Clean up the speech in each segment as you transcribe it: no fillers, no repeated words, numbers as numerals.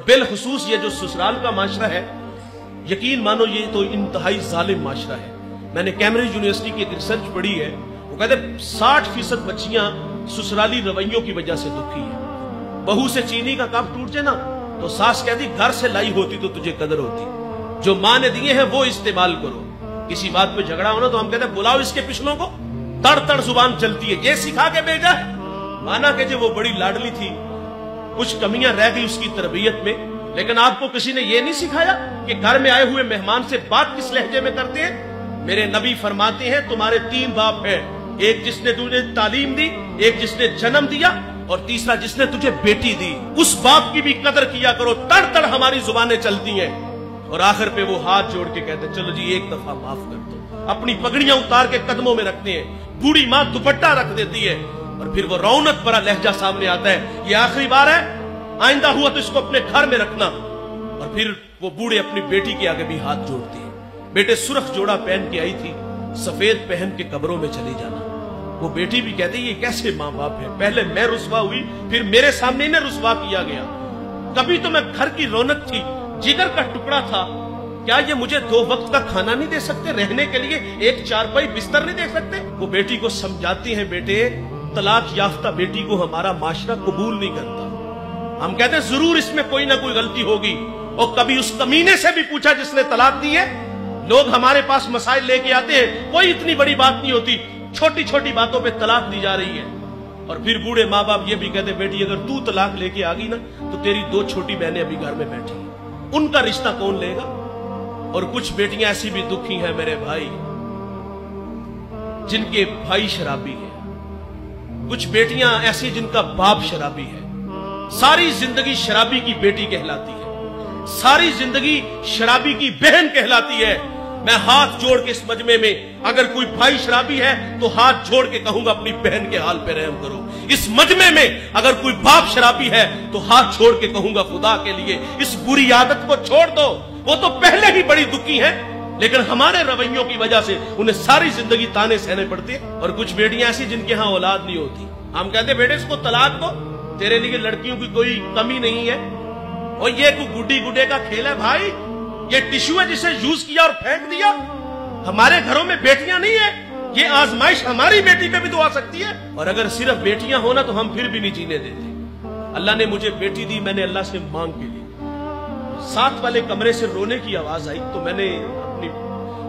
बिलखुसूस ये जो ससुराल का माशरा है, यकीन मानो ये तो इंतहाई जालिम माशरा है। मैंने कैम्ब्रिज यूनिवर्सिटी की एक रिसर्च पढ़ी है, वो कहते 60% बच्चियां ससुराली रवैयों की वजह से दुखी है। बहू से चीनी का कप टूट जाए ना तो सास कहती घर से लाई होती तो तुझे कदर होती, जो माँ ने दिए हैं वो इस्तेमाल करो। किसी बात पे झगड़ा होना तो हम कहते हैं बुलाओ इसके पिछलों को, तड़ तड़ जुबान चलती है, ये सिखा के भेजा है। माना कि जो वो बड़ी लाडली थी, कुछ कमियां रह गई उसकी तरबियत में, लेकिन आपको किसी ने ये नहीं सिखाया कि घर में आए हुए मेहमान से बात किस लहजे में करते हैं। मेरे नबी फरमाते हैं तुम्हारे 3 बाप हैं, एक जिसने तुझे तालीम दी, एक जिसने जन्म दिया और तीसरा जिसने तुझे बेटी दी। उस बाप की भी कदर किया करो। तड़ तड़ हमारी जुबानें चलती हैं और आखिर पे वो हाथ जोड़ के कहते चलो जी एक दफा माफ कर दो। अपनी पगड़ियां उतार के कदमों में रखते हैं, बूढ़ी माँ दुपट्टा रख देती है और फिर वो रौनक भरा लहजा सामने आता है, ये आखिरी बार है, आइंदा हुआ तो इसको अपने घर में रखना। और फिर वो बूढ़े अपनी बेटी के आगे भी हाथ जोड़ते हैं। बेटे सुर्ख जोड़ा पहन के आई थी, सफेद पहन के कब्रों में चली जाना। वो बेटी भी कहती ये कैसे माँ बाप है, पहले मैं रुसवा हुई फिर मेरे सामने इन्हें रुसवा किया गया। कभी तो मैं घर की रौनक थी, जिगर का टुकड़ा था, क्या ये मुझे 2 वक्त का खाना नहीं दे सकते, रहने के लिए एक चारपाई बिस्तर नहीं दे सकते। वो बेटी को समझाती हैं बेटे तलाक याफ्ता बेटी को हमारा माशरा कबूल नहीं करता। हम कहते हैं जरूर इसमें कोई ना कोई गलती होगी। और कभी उस कमीने से भी पूछा जिसने तलाक दी है। लोग हमारे पास मसाइल लेके आते हैं, कोई इतनी बड़ी बात नहीं होती, छोटी छोटी बातों पे तलाक दी जा रही है। और फिर बूढ़े माँ बाप ये भी कहते बेटी अगर तू तलाक लेके आ गई ना तो तेरी 2 छोटी बहनें अभी घर में बैठी हैं, उनका रिश्ता कौन लेगा। और कुछ बेटियां ऐसी भी दुखी हैं मेरे भाई जिनके भाई शराबी है, कुछ बेटियां ऐसी जिनका बाप शराबी है। सारी जिंदगी शराबी की बेटी कहलाती है, सारी जिंदगी शराबी की बहन कहलाती है। मैं हाथ जोड़ के इस मजमे में अगर कोई भाई शराबी है तो हाथ जोड़ के कहूंगा अपनी बहन के हाल पे रहम करो। इस मजमे में अगर कोई बाप शराबी है तो हाथ छोड़ के कहूंगा खुदा के लिए इस बुरी आदत को छोड़ दो। वो तो पहले ही बड़ी दुखी है, लेकिन हमारे रवैयों की वजह से उन्हें सारी जिंदगी ताने सहने पड़ते हैं। और कुछ बेटियां ऐसी जिनके यहाँ औलाद नहीं होती, हम कहते बेटे इसको तलाक दो, तेरे लिए लड़कियों की कोई कमी नहीं है। और ये कोई गुड्डी गुड्डे का खेल है भाई, ये टिश्यू है जिसे यूज किया और फेंक दिया। हमारे घरों में बेटियां नहीं है, ये आजमाइश हमारी बेटी पे भी तो आ सकती है। और अगर सिर्फ बेटियां होना तो हम फिर भी नहीं जीने देते। अल्लाह ने मुझे बेटी दी, मैंने अल्लाह से मांग के ली। साथ वाले कमरे से रोने की आवाज आई तो मैंने अपनी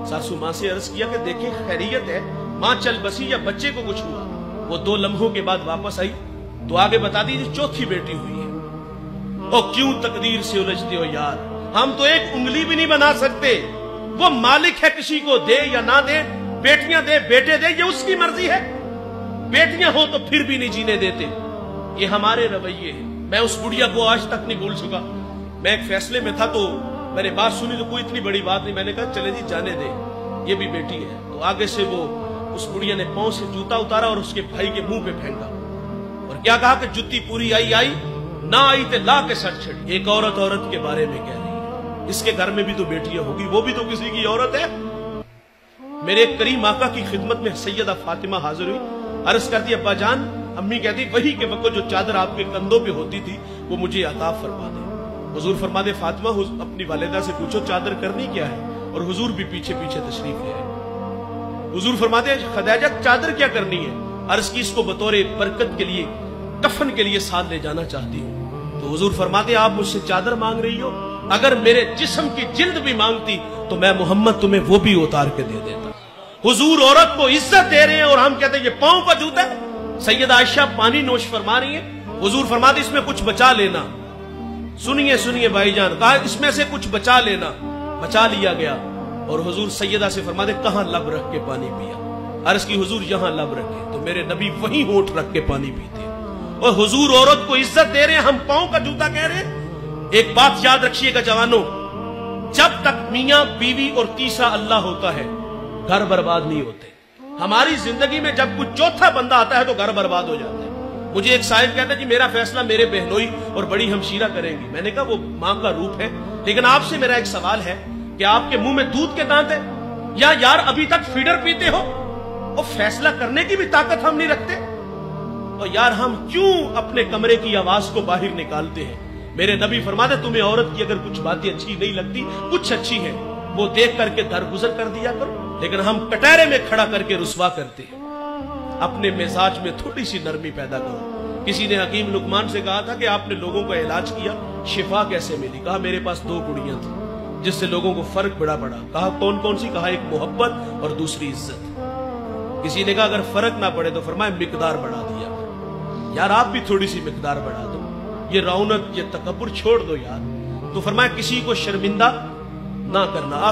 सासू माँ से अर्ज किया कि देखिए खैरियत है, माँ चल बसी या बच्चे को कुछ हुआ। वो 2 लम्हों के बाद वापस आई तो आगे बता दीजिए 4थी बेटी हुई है। और क्यों तकदीर से उलझते हो यार, हम तो एक उंगली भी नहीं बना सकते। वो मालिक है, किसी को दे या ना दे, बेटियां दे बेटे दे, ये उसकी मर्जी है। बेटियां हो तो फिर भी नहीं जीने देते, ये हमारे रवैये हैं। मैं उस बुढ़िया को आज तक नहीं भूल सका। मैं एक फैसले में था तो मैंने बात सुनी तो कोई इतनी बड़ी बात नहीं, मैंने कहा चले जी जाने दे, ये भी बेटी है। तो आगे से वो उस बुढ़िया ने पांव से जूता उतारा और उसके भाई के मुंह पे फेंका और क्या कहा कि जुत्ती पूरी आई आई ना आई ते ला के सर छड़ी। एक औरत औरत के बारे में कह रही है, इसके घर में भी तो बेटियां होगी, वो भी तो किसी की औरत है। मेरे करीम आका की खिदमत में सैयदा फातिमा हाजिर हुई, अर्ज करती अब्बा जान, अम्मी कहती वही के वक्त जो चादर आपके कंधों पे होती थी वो मुझे अता फरमा दे। हुजूर फरमा दे फातिमा अपनी वालिदा से पूछो चादर करनी क्या है। और हुजूर भी पीछे पीछे तशरीफ ले आए। हुजूर फरमाते खदीजा चादर क्या करनी है। अर्ज की इसको बतौर बरकत के लिए कफन के लिए साथ ले जाना चाहती हूँ। तो हुजूर फरमाते आप मुझसे चादर मांग रही हो, अगर मेरे जिस्म की जिल्द भी मांगती तो मैं मोहम्मद तुम्हें वो भी उतार के दे देता। हुजूर औरत को इज्जत दे रहे हैं और हम कहते हैं ये पांव का जूता है। सैयदा आयशा पानी नोश फरमा रही है, हुजूर फरमाते इसमें कुछ बचा लेना। सुनिए सुनिए भाईजान, कहा इसमें से कुछ बचा लेना। बचा लिया गया और हुजूर सैयदा से फरमाते कहां लब रख के पानी पिया। अर्ज की हुजूर यहां लब रखे तो मेरे नबी वहीं होठ रख के पानी पीते। और हुजूर औरत को इज्जत दे रहे हैं, हम पांव का जूता कह रहे हैं। एक बात याद रखिएगा जवानों, जब तक मियां बीवी और तीसरा अल्लाह होता है घर बर्बाद नहीं होते। हमारी जिंदगी में जब कुछ चौथा बंदा आता है तो घर बर्बाद हो जाता है। मुझे एक साहिब कहता है कि मेरा फैसला मेरे बहनोई और बड़ी हमशीरा करेंगी। मैंने कहा वो मां का रूप है, लेकिन आपसे मेरा एक सवाल है कि आपके मुंह में दूध के दांत है या यार अभी तक फीडर पीते हो। और फैसला करने की भी ताकत हम नहीं रखते। तो यार हम क्यों अपने कमरे की आवाज को बाहर निकालते हैं। میرے نبی فرماتے تمہیں عورت کی اگر کچھ باتیں اچھی نہیں لگتی، کچھ اچھی ہیں، وہ دیکھ کر کے درگزر کر دیا کرو، لیکن ہم کٹہرے میں کھڑا کر کے رسوا کرتے ہیں۔ اپنے مزاج میں تھوڑی سی نرمی پیدا کرو۔ کسی نے حکیم لقمان سے کہا تھا کہ آپ نے لوگوں کا علاج کیا، شفا کیسے ملی؟ کہا میرے پاس 2 کڑیاں تھیں جس سے لوگوں کو فرق بڑا پڑا۔ کہا کون کون سی؟ کہا ایک محبت اور دوسری عزت۔ کسی نے کہا اگر فرق نہ پڑے تو فرمایا مقدار بڑھا دیا۔ یار آپ بھی تھوڑی سی مقدار بڑھا دو، یہ رونق، یہ تکبر چھوڑ دو یار۔ تو فرمایا کسی کو شرمندہ نہ کرنا۔